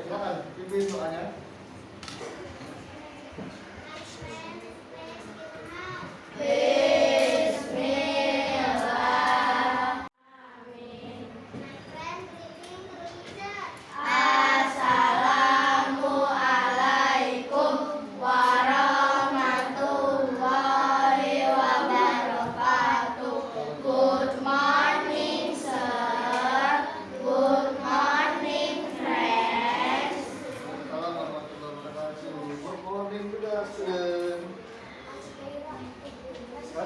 Silakan pimpin doanya.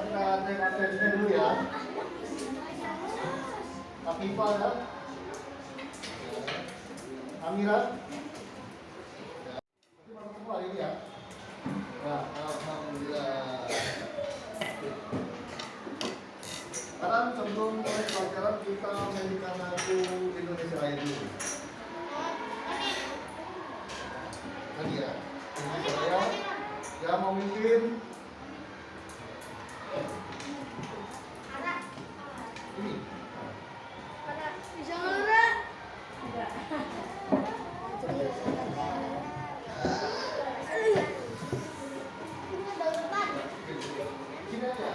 Kita cek absensinya dulu ya. Kapifa ya. Amira. Masih masuk semua hari ini ya. Nah, alhamdulillah. Sekarang sebelum mulai pelajaran kita menyanyikan lagu Indonesia Raya dulu. Tadi ya. Indonesia Raya. Yang mau mimpin ini. Bisa ngelurah? Sini aja.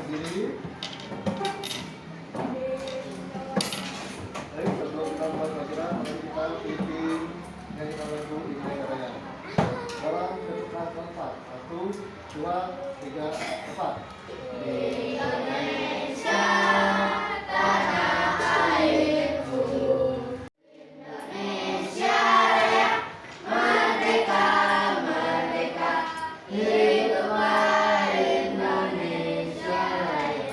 Sini. Baik, sebelum kita mulai pelajaran, mari kita pimpin dari lagu Indonesia Raya. Dalam ketukan keempat, 1, 2, 3, 4. Indonesia, tanah airku. Indonesia Raya, merdeka, merdeka. Hiduplah Indonesia Raya.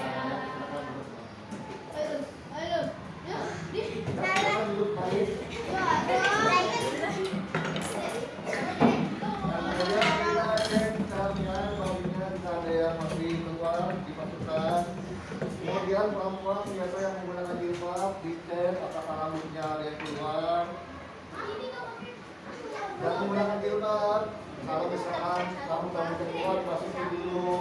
Ayo, Kita duduk baik. Kemudian kita cek caranya, baunya jika ada yang masih keluar dimasukkan. Kemudian perempuan biasa yang menggunakan jilbab dicek apakah rambutnya ada yang keluar. Yang menggunakan jilbab, kalau misalkan rambutnya keluar dimasukin dulu,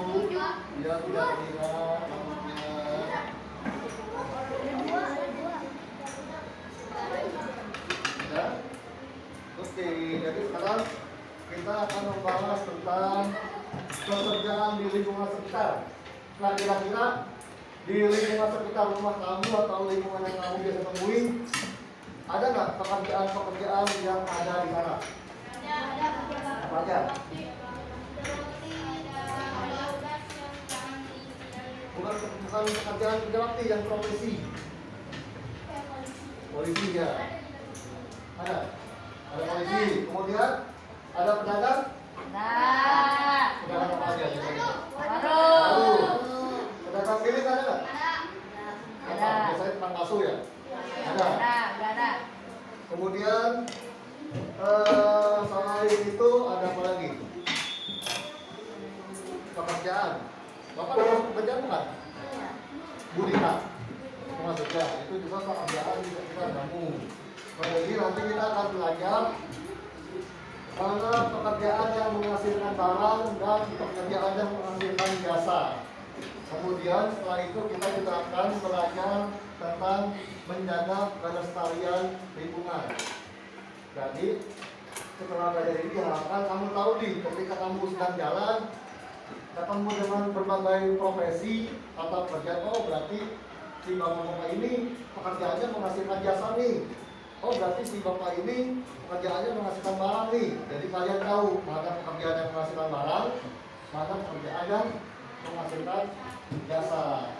biar tidak terlihat rambutnya. Ya? Oke, jadi sekarang kita akan membahas tentang pekerjaan di lingkungan sekitar. Nah, kira-kira di lingkungan sekitar rumah kamu atau lingkungan yang kamu biasa temui, ada nggak pekerjaan-pekerjaan yang ada di sana? Apa aja? Bukan pekerjaan kerja bakti, yang profesi. Polisi ya. Ada polisi. Kemudian ada pedagang. Pedagang apa aja? Pedagang milik ada nggak? Ada. Biasanya tukang bakso ya. Ada. Kemudian selain itu ada apa lagi? Pekerjaan. Bapak ada pekerjaan bukan? Budita. Maksudnya itu juga pekerjaan juga kita kamu. Jadi nanti kita akan belajar mana pekerjaan yang menghasilkan barang dan pekerjaan yang menghasilkan jasa. Kemudian setelah itu kita juga akan belajar tentang menjaga kelestarian lingkungan. Jadi setelah belajar ini diharapkan kamu tahu nih, ketika kamu sedang jalan ketemu dengan berbagai profesi atau pekerjaan, oh berarti si bapak ini pekerjaannya menghasilkan jasa nih. Oh berarti si bapak ini pekerjaannya menghasilkan barang nih. Jadi kalian tahu mana pekerjaan yang menghasilkan barang, mana pekerjaan yang menghasilkan jasa.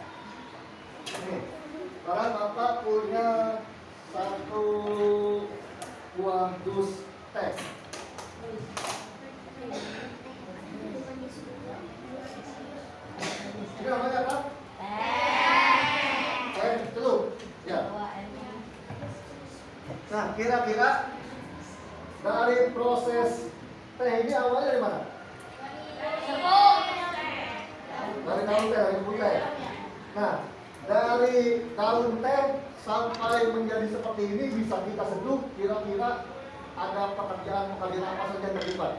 Nih, sekarang bapak punya satu buah dus teh. kira-kira dari proses teh ini awalnya dari mana? Dari daun teh, dari putih. Nah, dari daun teh sampai menjadi seperti ini bisa kita seduh. Kira-kira ada pekerjaan apa saja yang terlibat?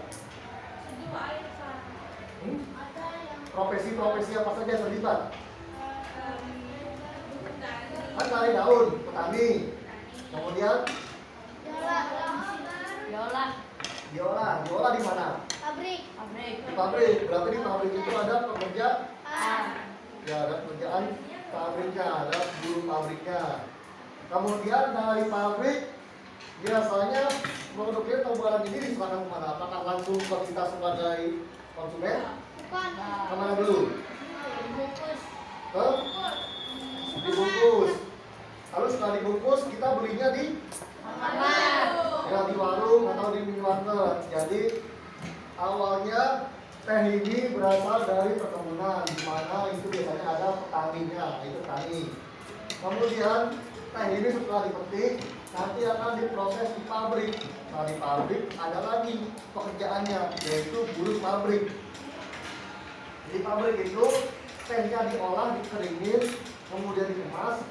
Profesi-profesi apa saja yang terlibat? Kan dari daun, petani. Kemudian Biola di mana? Pabrik. Di pabrik. Berarti di pabrik itu ada pekerja. Ya, ada pekerjaan pabriknya, ada buruh pabriknya. Kemudian dari pabrik biasanya produknya atau barang ini diserahkan kemana? Apakah langsung ke kita sebagai konsumen? Bukan. Kemana dulu? Bungkus. Ke? Dibungkus. Lalu setelah dibungkus kita belinya di ya di warung atau di minimarket. Jadi awalnya teh ini berasal dari perkebunan, di mana itu biasanya ada petaninya, itu petani. Kemudian teh ini setelah dipetik nanti akan diproses di pabrik. Nah, di pabrik ada lagi pekerjaannya, yaitu buruh pabrik. Di pabrik itu tehnya diolah, dikeringin, kemudian dikemas,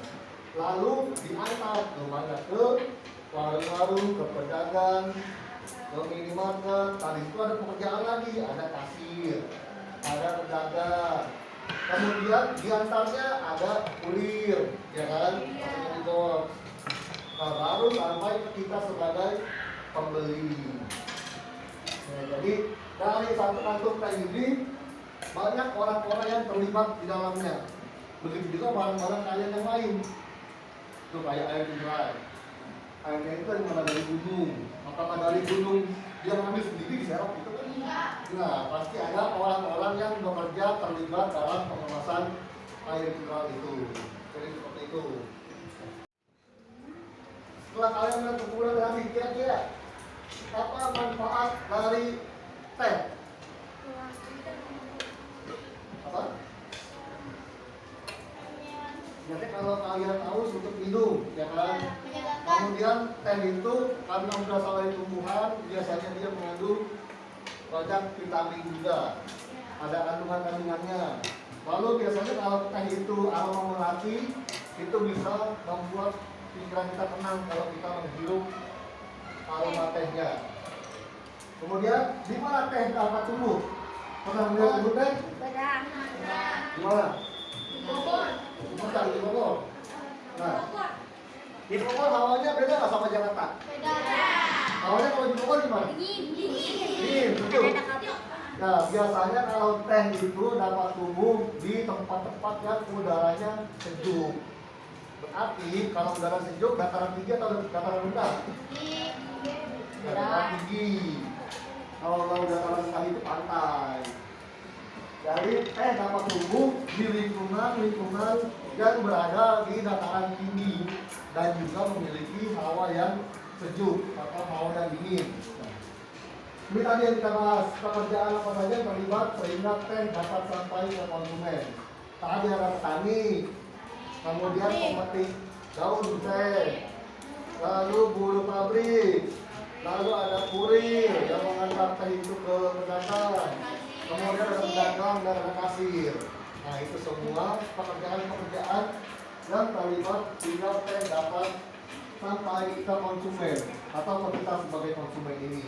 lalu diantar ke mana? Ke warung-warung, ke pedagang, ke minimarket. Tadi itu ada pekerjaan lagi, ada kasir, ada pedagang. Kemudian diantarnya ada kurir, ya kan? Maksudnya di box. Nah, baru sampai ke kita sebagai pembeli. Nah, jadi dari satu kantung teh ini banyak orang-orang yang terlibat di dalamnya. Begitu juga barang-barang kalian yang lain. Itu kayak air mineral. Airnya itu dari mana? Dari gunung. Apakah dari gunung dia mengambil sendiri diserap itu kan? Nah, pasti ada orang-orang yang bekerja terlibat dalam pengemasan air mineral itu. Jadi seperti itu. Setelah kalian melihat kegunaan dari kira-kira apa manfaat dari teh? Apa? Jadi kalau kalian haus untuk minum, ya kan? Kemudian teh itu karena berasal dari tumbuhan, biasanya dia mengandung banyak vitamin juga. Ada kandungan-kandungannya. Lalu biasanya kalau teh itu aroma melati, itu bisa membuat pikiran kita tenang kalau kita menghirup aroma tehnya. Kemudian di mana teh dapat tumbuh? Pernah melihat tumbuh teh? Di mana? Bentar, di Bogor. Nah, di Bogor hawanya beda nggak sama Jakarta? Hawanya kalau di Bogor gimana? Dingin, betul. Nah, biasanya kalau teh itu dapat tumbuh di tempat-tempat yang udaranya sejuk. Berarti kalau udara sejuk, dataran tinggi atau dataran rendah? Dataran tinggi. Kalau dataran rendah itu pantai. Jadi teh dapat tumbuh di lingkungan yang berada di dataran tinggi dan juga memiliki hawa yang sejuk atau hawa yang dingin. Ini tadi yang kita bahas, pekerjaan apa saja yang terlibat sehingga teh dapat sampai ke konsumen. Tadi ada petani, kemudian pemetik daun teh, lalu buruh pabrik, lalu ada kurir yang mengantar teh itu ke pedagang, kemudian ada pedagang dan ada kasir. Nah, itu semua pekerjaan-pekerjaan yang terlibat sehingga teh dapat sampai ke konsumen atau ke kita sebagai konsumen ini.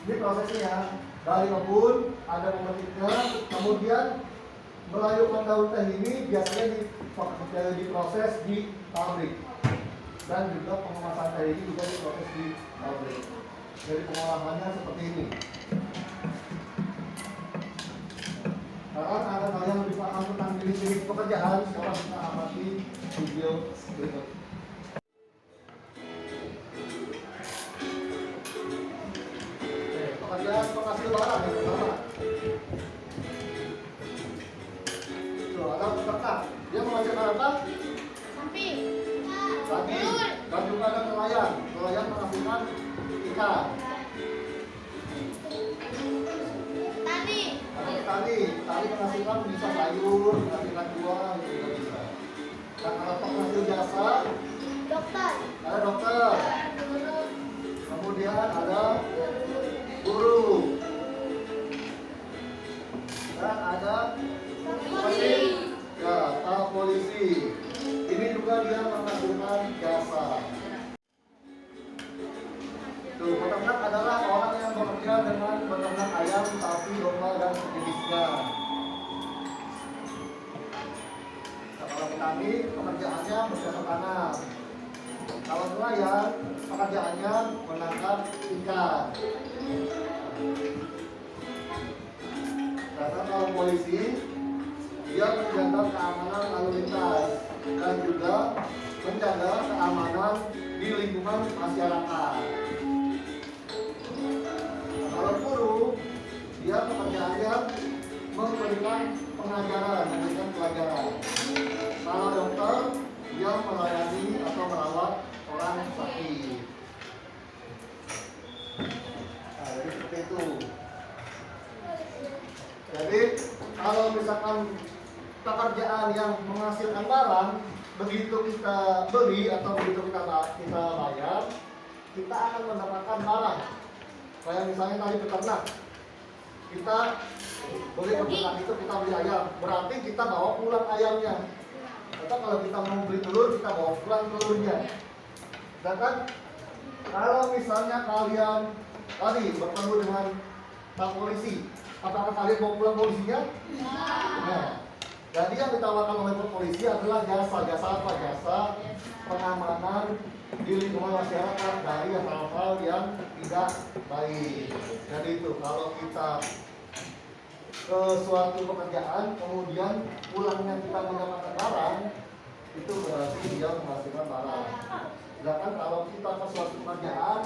Ini prosesnya dari kebun ada pemetiknya, kemudian melayukan daun teh ini biasanya diproses di pabrik dan juga pengemasan teh ini juga diproses di pabrik. Jadi pengolahannya seperti ini. Karena ada kalian lebih paham tentang jenis-jenis pekerjaan, sekarang kita amati video berikut. Pekerjaan penghasil barang yang pertama. Tuh, ada peternak. Dia menghasilkan apa? Sapi. Dan juga ada nelayan. Nelayan menghasilkan ikan. Tani. Tani menghasilkan bisa sayur, menghasilkan buah, itu juga bisa. Nah, kalau penghasil jasa, Dokter. ada dokter, Guru. kemudian ada guru, dan ada Polisi. ya, polisi. Ini juga dia menghasilkan jasa. Tuh, peternak adalah orang yang bekerja dengan beternak ayam, sapi, domba, dan sejenisnya. Nah, kalau petani, pekerjaannya bercocok tanam. Kalau nelayan, pekerjaannya menangkap ikan. Karena kalau polisi, dia menjaga keamanan lalu lintas dan juga menjaga keamanan di lingkungan masyarakat. Kalau guru, dia pekerjaannya memberikan pengajaran, memberikan pelajaran. Kalau dokter, dia melayani atau merawat orang sakit. Nah, jadi seperti itu. Jadi kalau misalkan pekerjaan yang menghasilkan barang, begitu kita beli atau begitu kita bayar, kita akan mendapatkan barang. Kayak misalnya tadi peternak, kita beli peternak itu kita beli ayam, berarti kita bawa pulang ayamnya. Atau kalau kita mau beli telur, kita bawa pulang telurnya. Sedangkan kalau misalnya kalian tadi bertemu dengan Pak Polisi, apakah kalian bawa pulang polisinya? Nah, jadi yang ditawarkan oleh Pak Polisi adalah jasa apa? Jasa pengamanan di lingkungan masyarakat dari hal-hal yang tidak baik. Jadi itu kalau kita ke suatu pekerjaan kemudian pulangnya kita mendapatkan barang, itu berarti dia menghasilkan barang. Sedangkan kalau kita ke suatu pekerjaan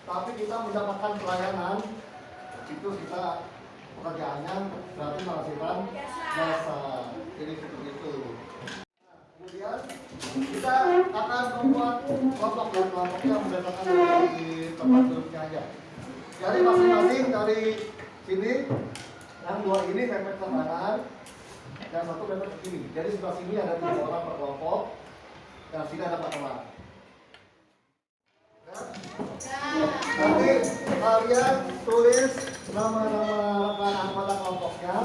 tapi kita mendapatkan pelayanan, itu kita pekerjaannya berarti menghasilkan jasa. Jadi seperti itu. Kemudian kita akan membuat kelompok dan kelompoknya berdasarkan dari tempat duduknya aja. Jadi masing-masing dari sini, yang dua ini mepet ke kanan, yang satu mepet ke kiri. Jadi sebelah sini ada 3 orang per kelompok, dan sini ada 4 orang. Nanti kalian tulis nama-nama rekan anggota kelompoknya,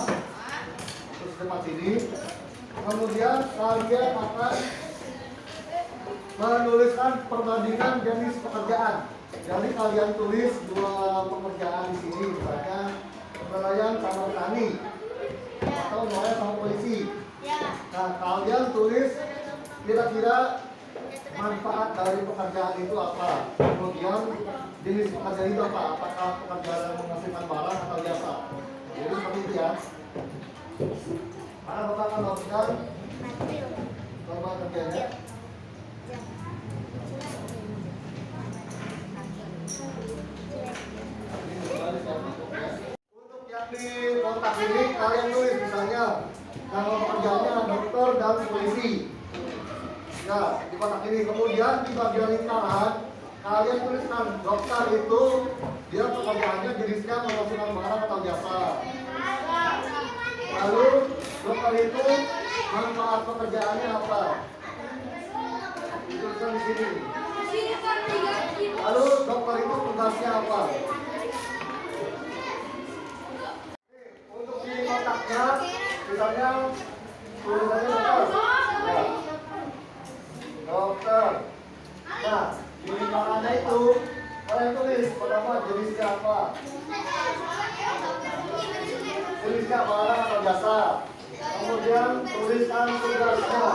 terus depan sini. Kemudian kalian akan menuliskan perbandingan jenis pekerjaan. Jadi kalian tulis 2 pekerjaan di sini, misalnya nelayan sama petani, atau nelayan sama polisi. Nah, kalian tulis kira-kira manfaat dari pekerjaan itu apa, kemudian jenis pekerjaan itu apa, apakah pekerjaan yang menghasilkan barang atau jasa. Jadi seperti itu ya. Mana Bapak akan lakukan lomba kerjanya? Untuk yang di kotak ini kalian tulis misalnya nama pekerjaannya dokter dan polisi. Ya, di kotak ini. Kemudian di bagian lingkaran kalian tuliskan dokter itu dia pekerjaannya jenisnya menghasilkan barang atau jasa. Lalu dokter itu manfaat pekerjaannya apa? Tulisan di sini. Lalu dokter itu tugasnya apa? Untuk di kotaknya, misalnya tulisannya dokter. Ya. Dokter. Nah, di lingkarannya itu kalian tulis pertama jenisnya apa? Tulisnya barang atau jasa. Kemudian tuliskan tugasnya.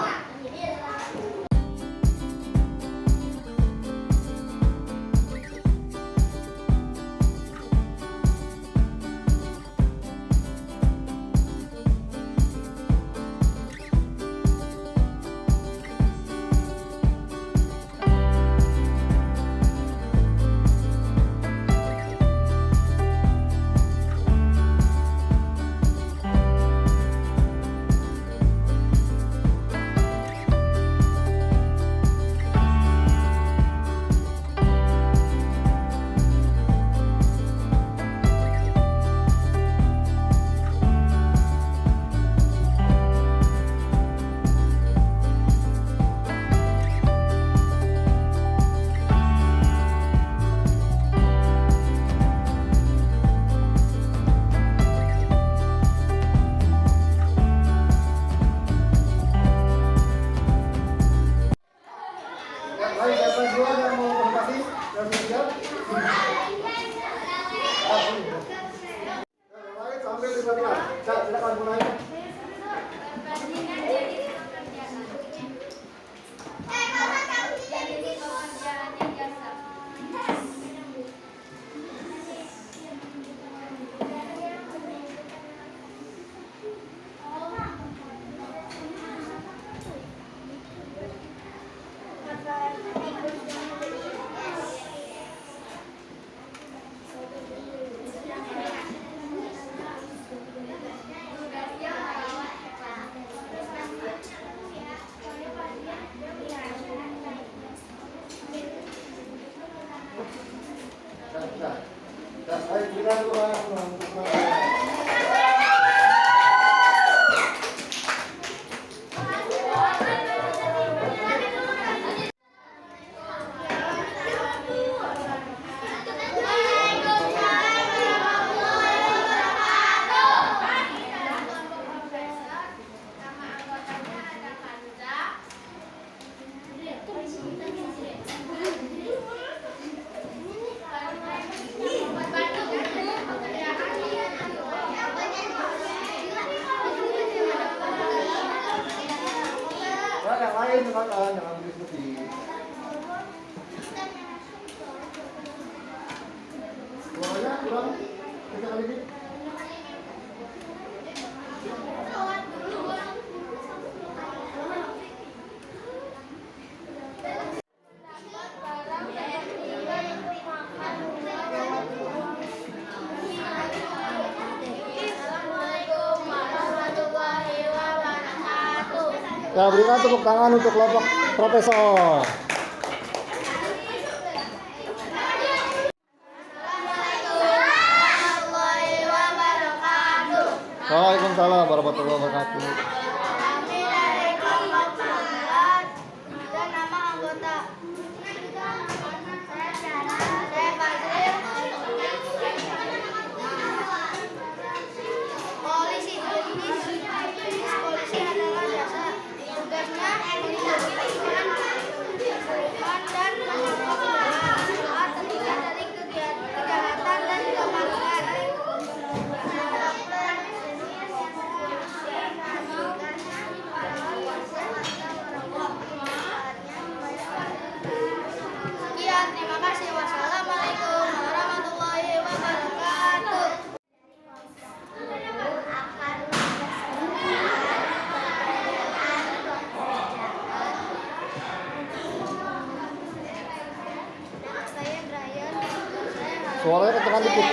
Silakan mulai. Ayo berikan untuk yang lain silakan, jangan berdiskusi. Suaranya kurang bisa kali ini. Ya, berikan tepuk tangan untuk kelompok profesor. Waalaikumsalam warahmatullahi wabarakatuh. Kami dari kelompok 14 dan nama anggota. Saya Fazil. Polisi adalah jasa. Tugasnya melindungi lingkungan dan menangkap terhindar dari kejahatan dan kemalingan. Sekian, terima kasih. Wassalamualaikum warahmatullahi wabarakatuh. Saya Brian. Suaranya kencang dikit.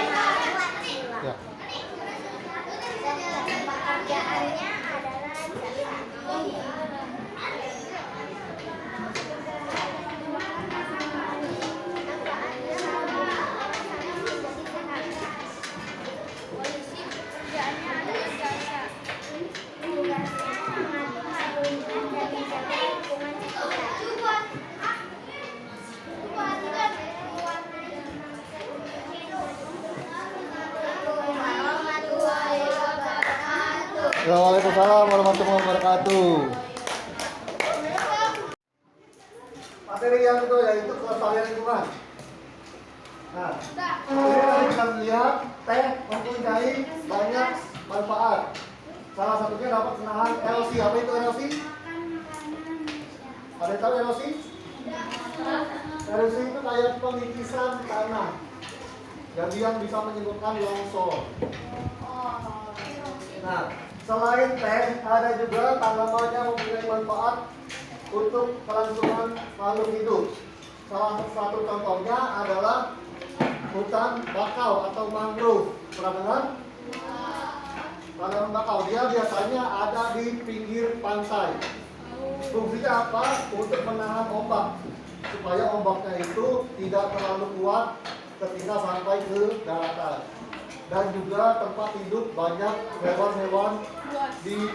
Ya. Pekerjaannya adalah jasa. Polisi pekerjaannya adalah jasa. Tugasnya mengatur lalu lintas dan menjaga lingkungan sekitar. Warahmatullahi wabarakatuh. Waalaikumsalam warahmatullahi wabarakatuh. Materi yang itu yaitu kelestarian lingkungan. Nah, ini kita bisa melihat teh mempunyai banyak manfaat. Salah satunya dapat menahan erosi. Apa itu erosi? Ada yang tahu erosi? Erosi itu kayak pengikisan tanah. Jadi yang bisa menyebabkan longsor. Nah, selain teh, ada juga tanamannya mempunyai manfaat untuk kelangsungan makhluk hidup. Salah satu contohnya adalah hutan bakau atau mangrove. Pernah dengar? Tanaman bakau, dia biasanya ada di pinggir pantai. Fungsinya apa? Untuk menahan ombak, supaya ombaknya itu tidak terlalu kuat ketika sampai ke daratan. Dan juga tempat hidup banyak hewan-hewan di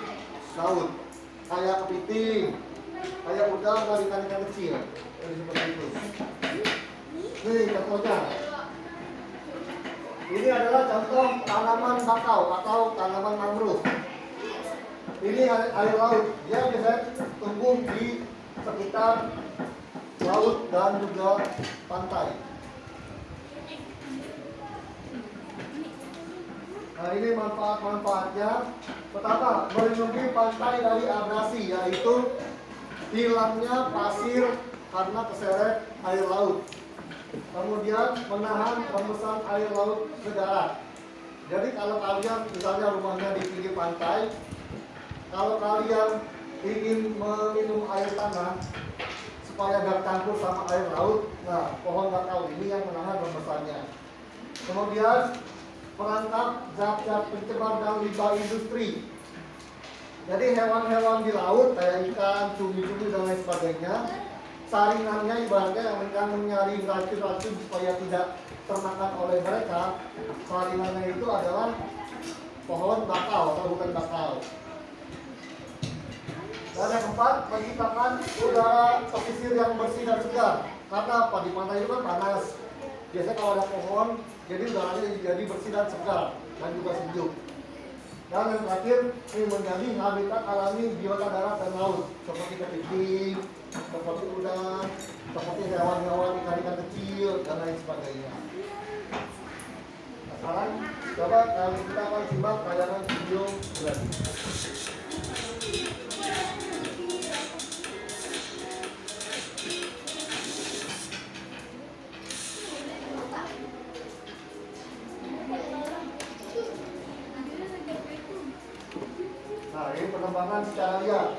laut, kayak kepiting, kayak udang dan ikan-ikan kecil. Jadi seperti itu. Nih contohnya. Ini adalah contoh tanaman bakau atau tanaman mangrove. Ini air laut, dia biasanya tumbuh di sekitar laut dan juga pantai. Nah, ini manfaat-manfaatnya. Pertama, melindungi pantai dari abrasi, yaitu hilangnya pasir karena keseret air laut. Kemudian menahan rembesan air laut ke darat. Jadi kalau kalian misalnya rumahnya di pinggir pantai, kalau kalian ingin meminum air tanah supaya gak campur sama air laut, nah pohon bakau ini yang menahan rembesannya. Kemudian perangkap zat-zat pencemar dan limbah industri. Jadi hewan-hewan di laut kayak ikan, cumi-cumi dan lain sebagainya, saringannya ibaratnya yang mencari racun-racun supaya tidak termakan oleh mereka. Saringannya itu adalah pohon bakau atau bukan bakau. Dan yang keempat, menciptakan udara pesisir yang bersih dan segar. Karena apa? Di pantai itu kan panas. Biasanya kalau ada pohon, jadi udaranya jadi bersih dan segar dan juga sejuk. Dan yang terakhir, ini menjadi habitat alami biota darat dan laut, seperti kepiting, seperti udang, seperti hewan-hewan ikan-ikan kecil dan lain sebagainya. Nah, sekarang coba kita akan simak tayangan video berikut. Nah, ini pengembangan secara liar.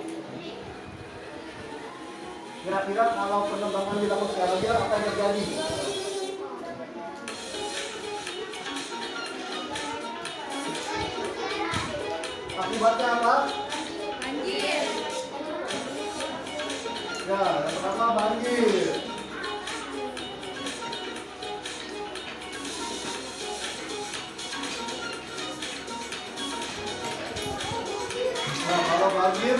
Kira-kira kalau pengembangan dilakukan secara liar apa yang terjadi? Akibatnya apa? Banjir. Ya, yang pertama banjir. Nah, kalau banjir,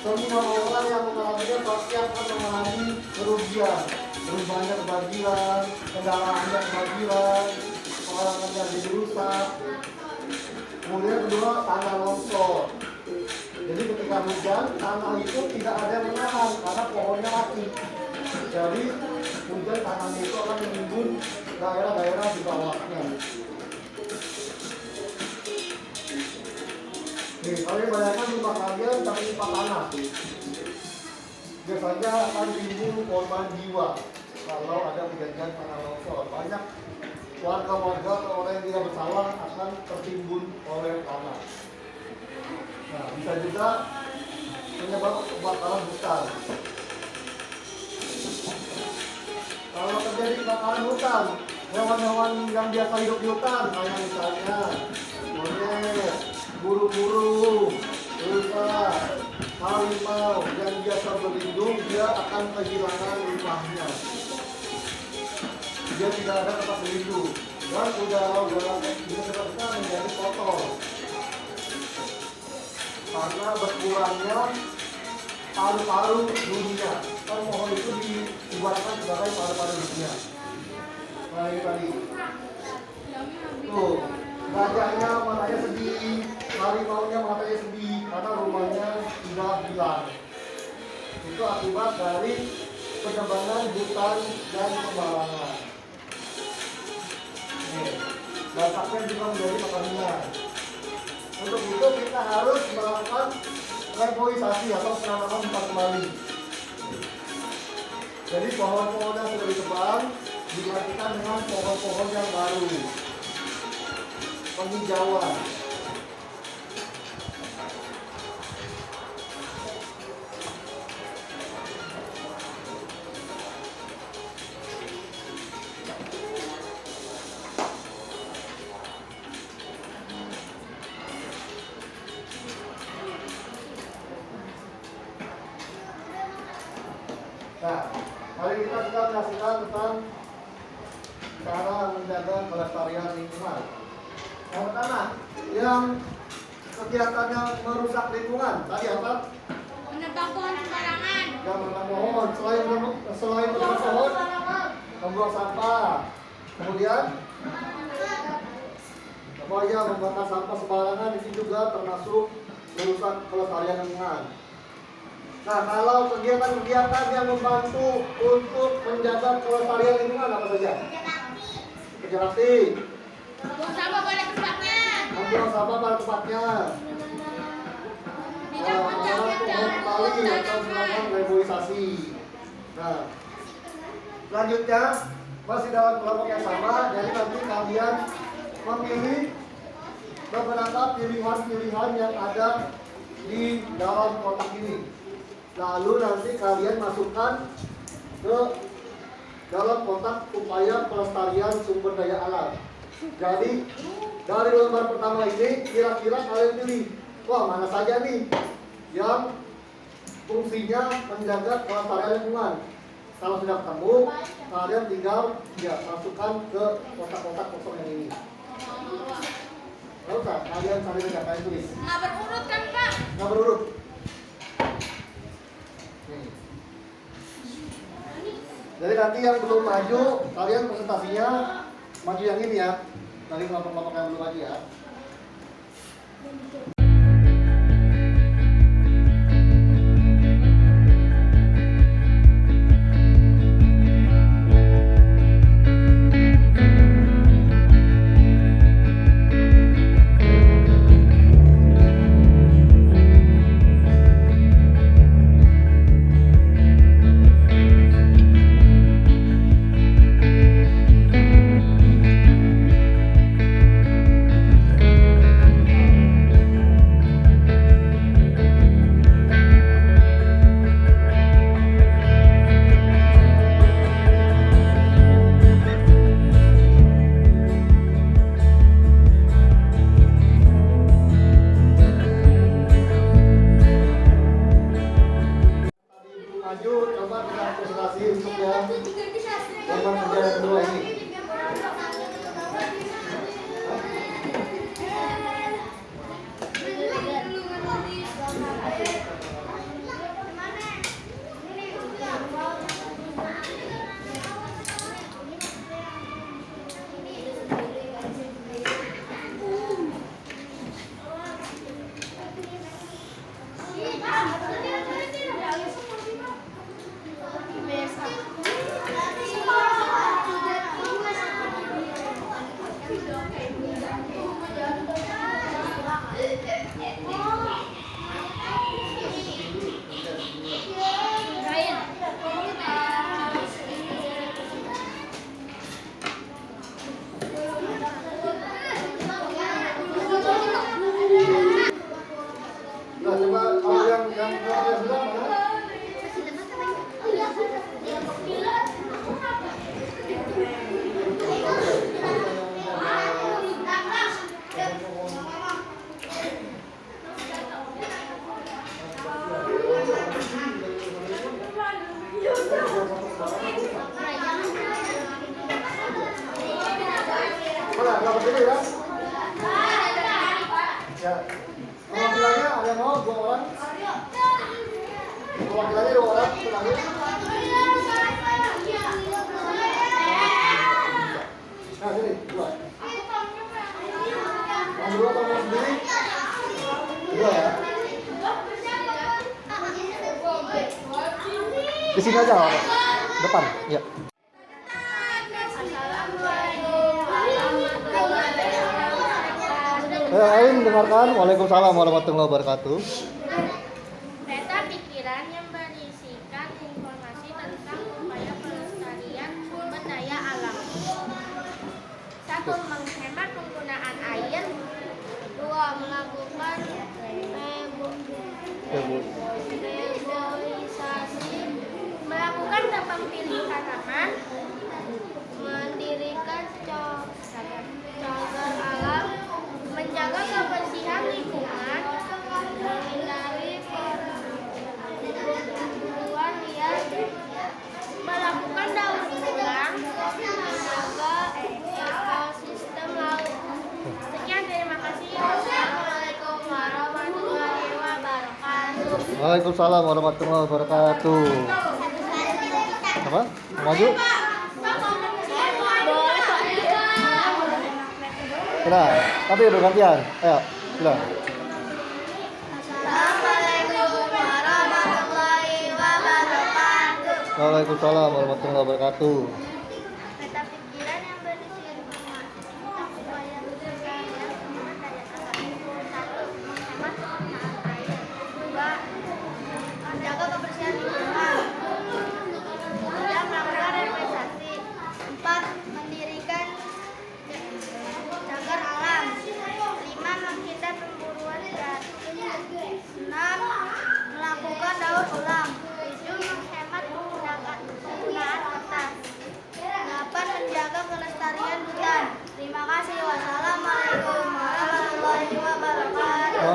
semua orang yang mengalaminya pasti akan mengalami kerugian. Rumahnya kebanjiran, kendaraannya kebanjiran, orangnya jadi rusak. Kemudian kedua, tanah longsor. Jadi ketika hujan, tanah itu tidak ada yang menahan karena pohonnya mati. Jadi hujan tanahnya itu akan menimbun daerah-daerah di bawahnya. Nih, kalian bayangkan rumah kalian tertimpa tanah. Biasanya akan timbul korban jiwa kalau ada kejadian tanah longsor. Banyak warga-warga atau orang yang tidak bersalah akan tertimbun oleh tanah. Nah, bisa juga menyebabkan kebakaran hutan. Kalau terjadi kebakaran hutan, hewan-hewan yang biasa hidup di hutan, kayak misalnya monyet, burung-burung, rusa, harimau yang biasa berlindung, dia akan kehilangan rumahnya. Dia tidak ada tempat berlindung dan udara kita menjadi kotor karena berkurangnya paru-paru dunia. Kan pohon itu diibaratkan sebagai paru-paru dunia. Nah, ini tadi tuh, gajahnya matanya sedih, harimaunya matanya sedih karena rumahnya sudah hilang. Itu akibat dari penebangan hutan dan pembarangan. Dampaknya juga menjadi pertanian. Untuk itu kita harus melakukan reboisasi atau penanaman hutan kembali. Jadi pohon-pohon yang sudah ditebang digantikan dengan pohon-pohon yang baru. Penghijauan. Nah, hari ini kita sudah menyaksikan tentang cara menjaga kelestarian lingkungan. Yang pertama, yang kegiatannya merusak lingkungan, tadi apa? Menebang pohon sembarangan. Yang menebang pohon, selain menebang pohon, membuang sampah. Kemudian, apa aja membakar sampah sembarangan itu juga termasuk merusak kelestarian lingkungan. Nah, kalau kegiatan-kegiatan yang membantu untuk menjaga kelestarian lingkungan apa saja? Kerja bakti. Buang sampah pada tempatnya. Membuang sampah pada tempatnya. Kembali atau melakukan reboisasi. Nah, selanjutnya masih dalam kelompok yang sama, jadi nanti kalian memilih beberapa pilihan-pilihan yang ada di dalam kotak ini. Lalu nanti kalian masukkan ke dalam kotak upaya pelestarian sumber daya alam. Jadi dari lembar pertama ini kira-kira kalian pilih, wah mana saja nih yang fungsinya menjaga kelestarian lingkungan. Kalau sudah ketemu, kalian tinggal masukkan ke kotak-kotak kosong yang ini. Lalu kalian cari saja, kalian tulis. Nggak berurut kan Pak? Nggak berurut. Nih. Jadi nanti yang belum maju, kalian presentasinya maju yang ini ya. Dari kelompok-kelompok yang belum maju ya. Maju, coba kita presentasi untuk yang lembar kerja yang kedua ini. Nah, coba kalau yang sudah mana? Mana? Kalau begitu ya? Ya. Perwakilannya ada yang mau 2 orang? Perwakilannya 2 orang, itu lagi. Nah, sini, 2. Mau 2 atau mau sendiri? 2 ya. Di sini aja, Pak. Depan, ya. Ain dengarkan. Waalaikumsalam warahmatullahi wabarakatuh. Peta pikiran yang berisikan informasi tentang upaya pelestarian sumber daya alam. 1. Menghemat penggunaan air. 2. Melakukan reboisasi. Melakukan tebang pilih tanaman. Mendirikan cagar alam. Menjaga kebersihan lingkungan, menghindari perburuan liar, melakukan daur ulang, menjaga ekosistem laut. Sekian, terima kasih. Wassalamualaikum warahmatullahi wabarakatuh. Waalaikumsalam warahmatullahi wabarakatuh. Apa? Maju? Nah, tapi udah gantian. Ayo, bilang. Assalamualaikum warahmatullahi wabarakatuh. Waalaikumsalam warahmatullahi wabarakatuh. Peta pikiran yang berisi informasi tentang upaya pelestarian sumber daya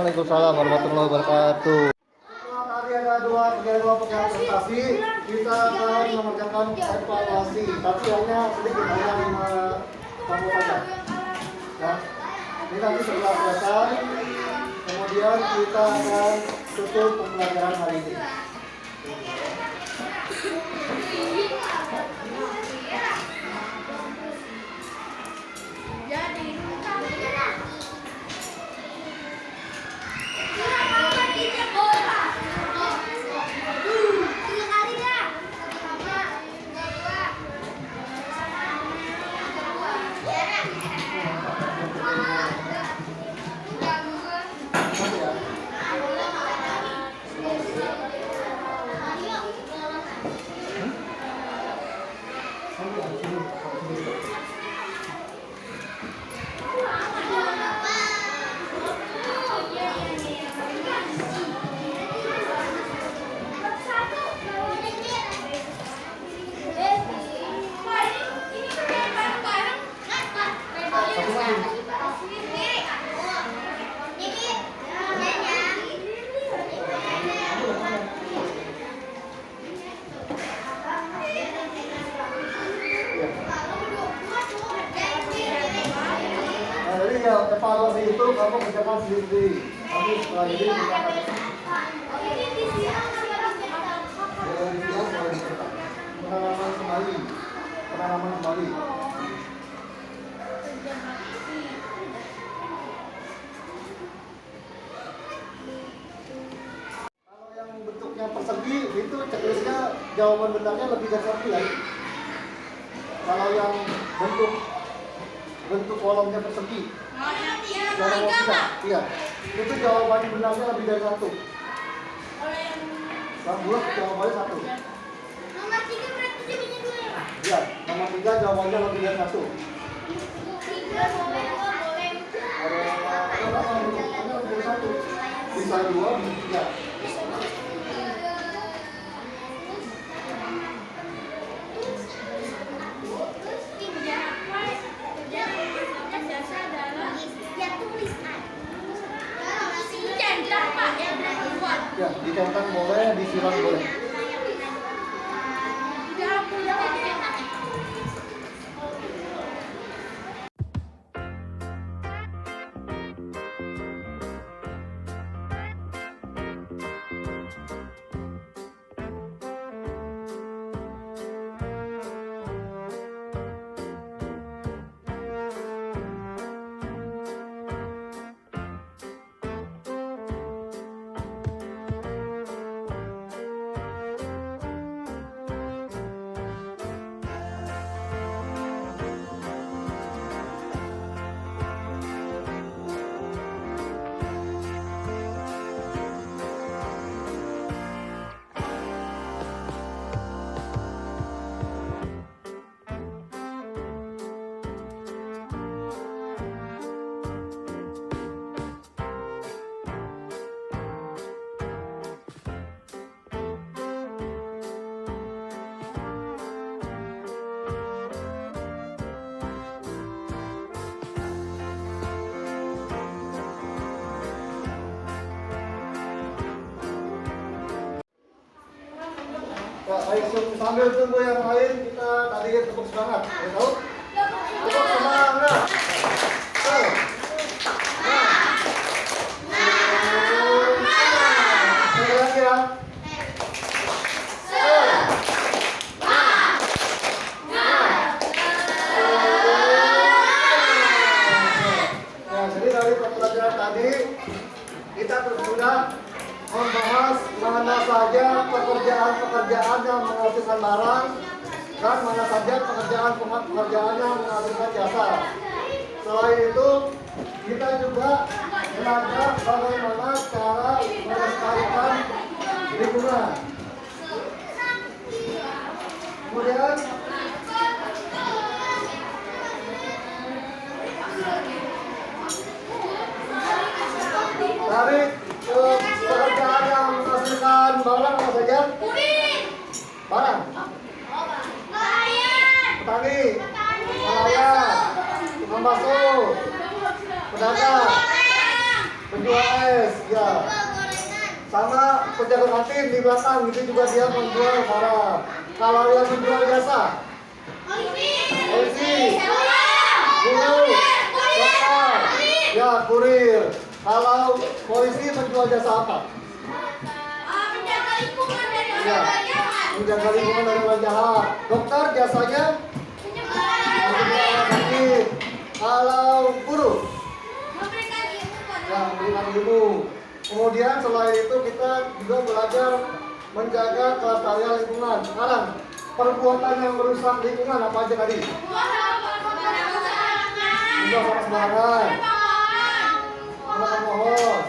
Waalaikumsalam warahmatullahi wabarakatuh. Setelah tadi ada dua kelompok yang prestasi, kita akan mengerjakan evaluasi, tapi hanya sedikit, hanya 5 kamu saja. Ya. Ini nanti setelah selesai, kemudian kita akan tutup pembelajaran hari ini. Evaluasi itu kamu kerjakan sendiri. Tapi setelah ini kita akan pengalaman kembali. Kalau yang bentuknya persegi itu checklistnya jawaban benarnya lebih dari 9. Kalau yang bentuk kolomnya persegi, iya, itu jawabannya benarnya lebih dari 1. Yang bulat jawabannya 1. Nomor 3 berarti jadinya 2 ya, Pak? Iya, nomor 3 jawabannya lebih dari 1. 3 boleh. Bisa 2, bisa 3. Ya, dicetak boleh, disiram boleh. Ya, baik, sambil tunggu yang lain, kita tadi tepuk semangat. Ya, tahu? Tepuk semangat. Sekali lagi ya. Ya, jadi dari pembelajaran tadi kita sudah membahas mana saja pekerjaan-pekerjaan yang menghasilkan barang dan mana saja pekerjaan yang menghasilkan jasa. Selain itu, kita juga belajar bagaimana cara melestarikan lingkungan. Kemudian dari pekerjaan yang menghasilkan barang apa saja? Barang. Petani, nelayan, tukang bakso, pedagang, penjual es, ya. Jual gorengan. Sama penjaga kantin di belakang itu juga dia menjual barang. Kalau yang menjual jasa, polisi, guru, dokter, ya kurir. Kalau polisi menjual jasa apa? Menjaga lingkungan dari Ya, orang jahat. menjaga lingkungan dari orang jahat. Dokter jasanya menjaga sakit. Kalau guru, Memberikan ilmu pada ya memberikan ilmu. Kemudian selain itu kita juga belajar menjaga kelestarian lingkungan. Sekarang perbuatan yang merusak lingkungan apa aja tadi? Membuang sampah sembarangan, menebang pohon.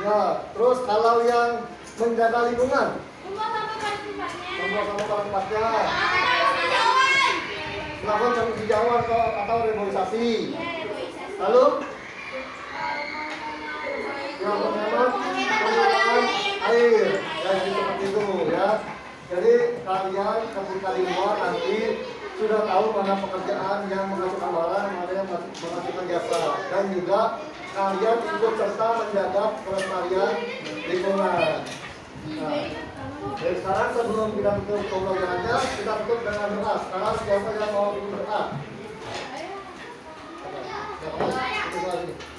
Ya, terus kalau yang menjaga lingkungan, membuang sampah pada tempatnya, melakukan penghijauan atau reboisasi. Lalu yang menghemat penggunaan air, ya jadi seperti itu ya. Jadi kalian ketika di luar nanti sudah tahu mana pekerjaan yang menghasilkan barang, mana yang menghasilkan jasa, dan juga kalian ikut serta menjaga kelestarian lingkungan. Nah, dari sekarang sebelum kita tutup pembelajarannya, kita tutup dengan doa. Sekarang siapa yang mau ikut berdoa? Siapa?